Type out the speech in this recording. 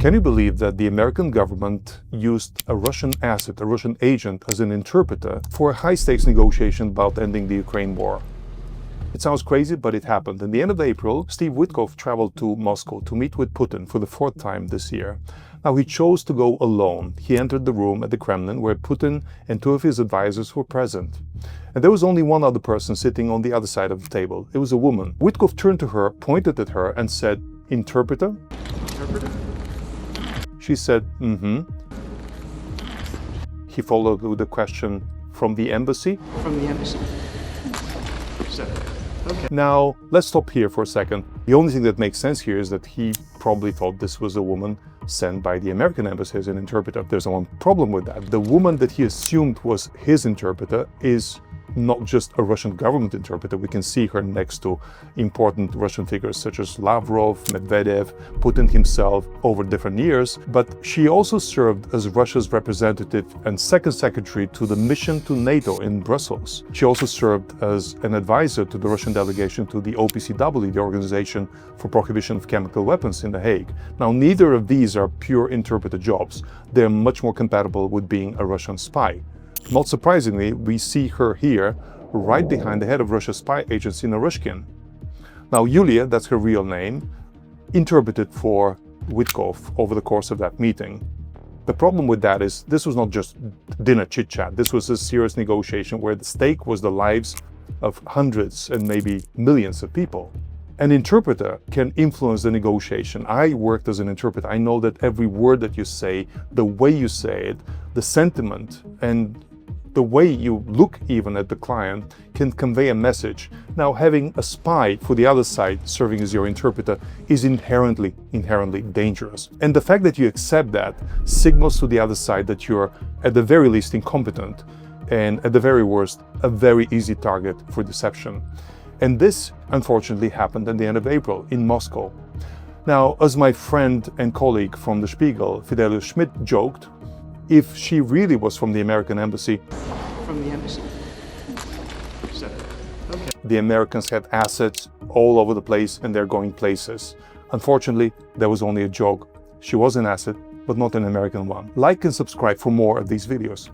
Can you believe that the American government used a Russian asset, a Russian agent, as an interpreter for a high-stakes negotiation about ending the Ukraine war? It sounds crazy, but it happened. In the end of April, Steve Witkoff traveled to Moscow to meet with Putin for the 4th time this year. Now, he chose to go alone. He entered the room at the Kremlin where Putin and 2 of his advisors were present. And there was only one other person sitting on the other side of the table. It was a woman. Witkoff turned to her, pointed at her and said, "Interpreter?" Interpreter? She said, "Mm-hmm." He followed with a question, "From the embassy?" From the embassy. So, okay. Now, let's stop here for a second. The only thing that makes sense here is that he probably thought this was a woman sent by the American embassy as an interpreter. There's one problem with that. The woman that he assumed was his interpreter is not just a Russian government interpreter. We can see her next to important Russian figures such as Lavrov, Medvedev, Putin himself over different years, but she also served as Russia's representative and second secretary to the mission to NATO in Brussels. She also served as an advisor to the Russian delegation to the OPCW, the Organization for Prohibition of Chemical Weapons in The Hague. Now, neither of these are pure interpreter jobs. They're much more compatible with being a Russian spy. Not surprisingly, we see her here, right behind the head of Russia's spy agency, Naryshkin. Now, Yulia, that's her real name, interpreted for Witkoff over the course of that meeting. The problem with that is this was not just dinner chit-chat. This was a serious negotiation where the stake was the lives of hundreds and maybe millions of people. An interpreter can influence the negotiation. I worked as an interpreter. I know that every word that you say, the way you say it, the sentiment, and the way you look even at the client can convey a message. Now, having a spy for the other side serving as your interpreter is inherently dangerous. And the fact that you accept that signals to the other side that you're at the very least incompetent and at the very worst, a very easy target for deception. And this, unfortunately, happened at the end of April in Moscow. Now, as my friend and colleague from The Spiegel, Fidelis Schmidt, joked, if she really was from the American embassy, From the embassy. So, okay. The Americans had assets all over the place and they're going places. Unfortunately, that was only a joke. She was an asset, but not an American one. Like and subscribe for more of these videos.